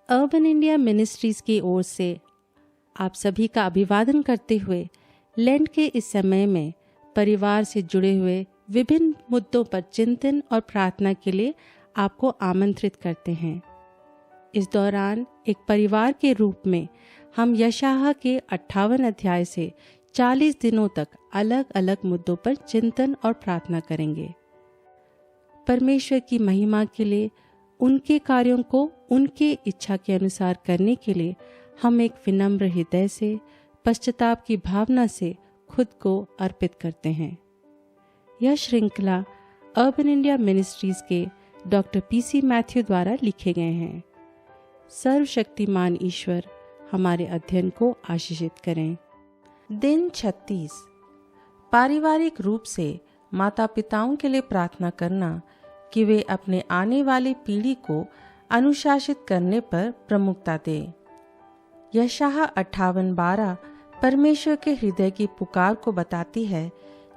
Urban India ministries की ओर से आप सभी का अभिवादन करते हुए लेंट के इस समय में परिवार से जुड़े हुए विभिन्न मुद्दों पर चिंतन और प्रार्थना के लिए आपको आमंत्रित करते हैं। इस दौरान एक परिवार के रूप में हम यशायाह के 58 अध्याय से 40 दिनों तक अलग अलग मुद्दों पर चिंतन और प्रार्थना करेंगे। परमेश्वर की महिमा के लिए, उनके कार्यों को उनके इच्छा के अनुसार करने के लिए हम एक विनम्र हृदय से, पश्चाताप की भावना से खुद को अर्पित करते हैं। यह श्रृंखला अर्बन इंडिया मिनिस्ट्रीज के डॉक्टर पीसी मैथ्यू द्वारा लिखे गए हैं। सर्वशक्तिमान ईश्वर हमारे अध्ययन को आशीषित करें। दिन 36। पारिवारिक रूप से माता पिताओं के लिए प्रार्थना करना कि वे अपने आने वाली पीढ़ी को अनुशासित करने पर प्रमुखता दें। यशायाह 58:12 परमेश्वर के हृदय की पुकार को बताती है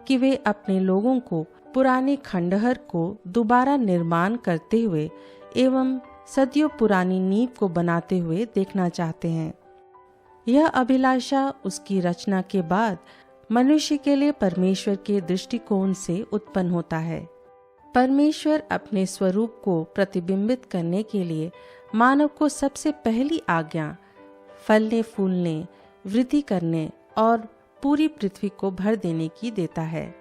कि वे अपने लोगों को पुराने खंडहर को दोबारा निर्माण करते हुए एवं सदियों पुरानी नींव को बनाते हुए देखना चाहते हैं। यह अभिलाषा उसकी रचना के बाद मनुष्य के लिए परमेश्वर के दृष्टिकोण से उत्पन्न होता है। परमेश्वर अपने स्वरूप को प्रतिबिंबित करने के लिए मानव को सबसे पहली आज्ञा फलने फूलने, वृद्धि करने और पूरी पृथ्वी को भर देने की देता है।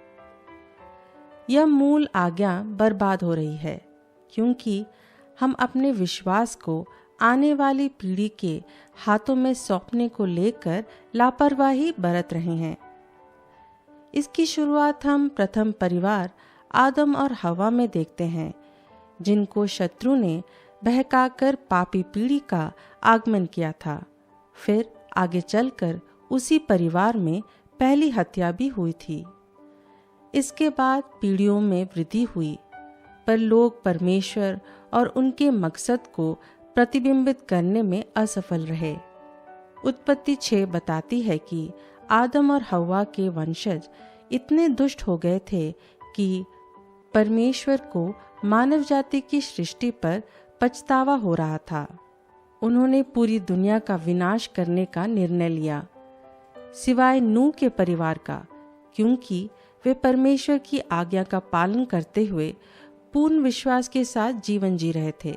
यह मूल आज्ञा बर्बाद हो रही है क्योंकि हम अपने विश्वास को आने वाली पीढ़ी के हाथों में सौंपने को लेकर लापरवाही बरत रहे हैं। इसकी शुरुआत हम प्रथम परिवार आदम और हवा में देखते हैं, जिनको शत्रु ने बहकाकर पापी पीढ़ी का आगमन किया था। फिर आगे चलकर उसी परिवार में पहली हत्या भी हुई थी। इसके बाद पीढ़ियों में वृद्धि हुई, पर लोग परमेश्वर और उनके मकसद को प्रतिबिंबित करने में असफल रहे। उत्पत्ति 6 बताती है कि आदम और हव्वा के वंशज इतने दुष्ट हो गए थे कि परमेश्वर को मानव जाति की सृष्टि पर पछतावा हो रहा था। उन्होंने पूरी दुनिया का विनाश करने का निर्णय लिया, सिवाय नूह के परिवार का, क्योंकि वे परमेश्वर की आज्ञा का पालन करते हुए पूर्ण विश्वास के साथ जीवन जी रहे थे।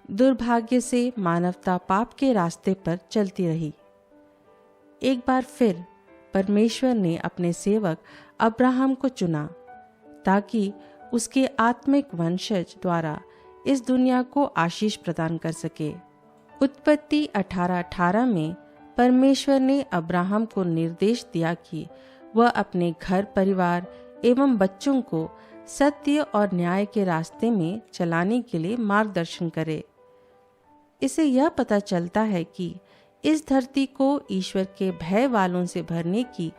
दुर्भाग्य से मानवता पाप के रास्ते पर चलती रही। एक बार फिर परमेश्वर ने अपने सेवक अब्राहम को चुना ताकि उसके आत्मिक वंशज द्वारा इस दुनिया को आशीष प्रदान कर सके। उत्पत्ति 18:18 में परमेश्वर ने अब्राहम को निर्देश दिया कि वह अपने घर परिवार एवं बच्चों को सत्य और न्याय के रास्ते में चलाने के लिए मार्गदर्शन करे। इसे यह पता चलता है कि इस धरती को ईश्वर के भय वालों से भरने की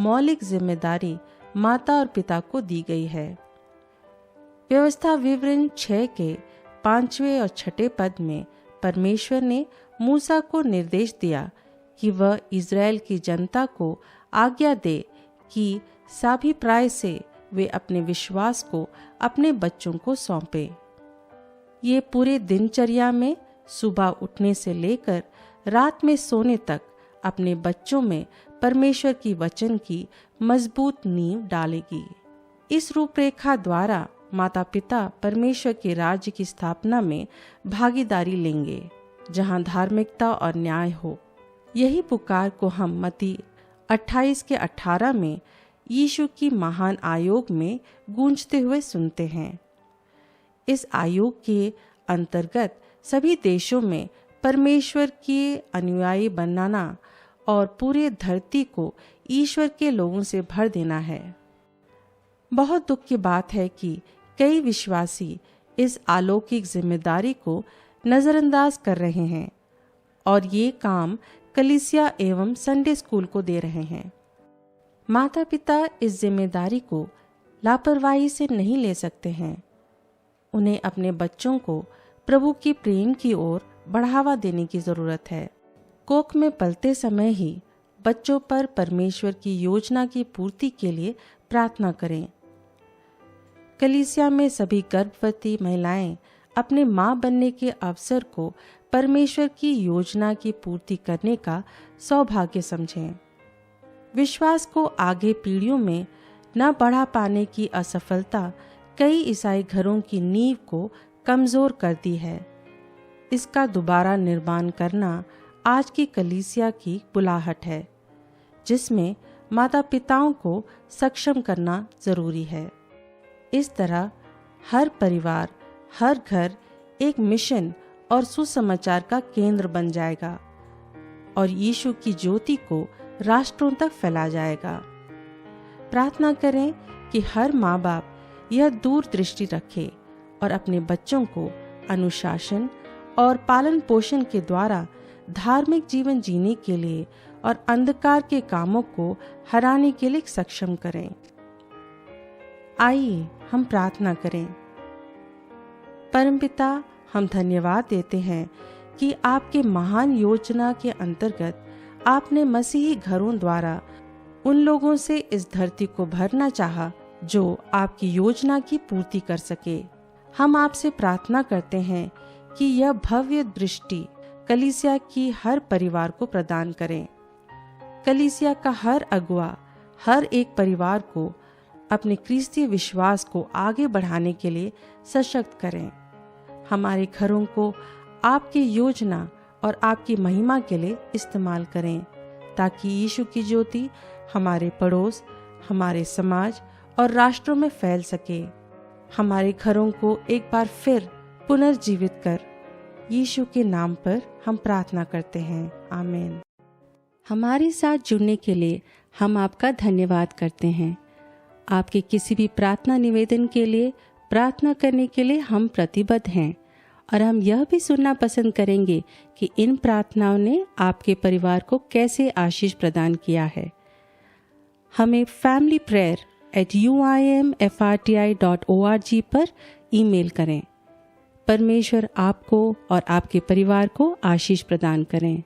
मौलिक जिम्मेदारी माता और पिता को दी गई है। व्यवस्था विवरण 6 के 5वें और 6ठे पद में परमेश्वर ने मूसा को निर्देश दिया कि वह इज़राइल की जनता को आज्ञा दे कि साभिप्राय से वे अपने विश्वास को अपने बच्चों को सौंपे। ये पूरे दिनचर्या में सुबह उठने से लेकर रात में सोने तक अपने बच्चों में परमेश्वर की वचन की मजबूत नींव डालेगी। इस रूपरेखा द्वारा माता पिता परमेश्वर के राज्य की स्थापना में भागीदारी लेंगे, जहां धार्मिकता और न्याय हो। यही पुकार को हम मत्ती 28:18 में यीशु की महान आयोग में गूंजते हुए सुनते हैं। इस आयोग के अंतर्गत सभी देशों में परमेश्वर के अनुयायी बनाना और पूरे धरती को ईश्वर के लोगों से भर देना है। बहुत दुख की बात है कि कई विश्वासी इस अलौकिक जिम्मेदारी को नजरअंदाज कर रहे हैं और ये काम कलीसिया एवं संडे स्कूल को दे रहे हैं। माता पिता इस जिम्मेदारी को लापरवाही से नहीं ले सकते हैं। उन्हें अपने बच्चों को प्रभु की प्रेम की ओर बढ़ावा देने की जरूरत है। कोख में पलते समय ही बच्चों पर परमेश्वर की योजना की पूर्ति के लिए प्रार्थना करें। कलीसिया में सभी गर्भवती महिलाएं अपने मां बनने के अवसर को परमेश्वर की योजना की पूर्ति करने का सौभाग्य समझें। विश्वास को आगे पीढ़ियों में न बढ़ा पाने की असफलता कई ईसाई घरों की नींव को कमजोर कर दी है। इसका दोबारा निर्माण करना आज की कलीसिया की बुलाहट है, जिसमें माता पिताओं को सक्षम करना जरूरी है। इस तरह हर परिवार, हर घर एक मिशन और सुसमाचार का केंद्र बन जाएगा और यीशु की ज्योति को राष्ट्रों तक फैला जाएगा। प्रार्थना करें कि हर माँ बाप यह दूरदृष्टि रखे और अपने बच्चों को अनुशासन और पालन पोषण के द्वारा धार्मिक जीवन जीने के लिए और अंधकार के कामों को हराने के लिए सक्षम करें। आइए हम प्रार्थना करें। परमपिता, हम धन्यवाद देते हैं कि आपके महान योजना के अंतर्गत आपने मसीही घरों द्वारा उन लोगों से इस धरती को भरना चाहा जो आपकी योजना की पूर्ति कर सके। हम आपसे प्रार्थना करते हैं कि यह भव्य दृष्टि कलीसिया की हर परिवार को प्रदान करें। कलीसिया का हर अगुआ हर एक परिवार को अपने क्रिस्तीय विश्वास को आगे बढ़ाने के लिए सशक्त करें। हमारे घरों को आपकी योजना और आपकी महिमा के लिए इस्तेमाल करें, ताकि यीशु की ज्योति हमारे पड़ोस, हमारे समाज और राष्ट्रों में फैल सके। हमारे घरों को एक बार फिर पुनर्जीवित कर यीशु के नाम पर हम प्रार्थना करते हैं। आमीन। हमारे साथ जुड़ने के लिए हम आपका धन्यवाद करते हैं। आपके किसी भी प्रार्थना निवेदन के लिए प्रार्थना करने के लिए हम प्रतिबद्ध हैं और हम यह भी सुनना पसंद करेंगे कि इन प्रार्थनाओं ने आपके परिवार को कैसे आशीष प्रदान किया है। हमें familyprayer@uimfrti.org पर ईमेल करें। परमेश्वर आपको और आपके परिवार को आशीष प्रदान करें।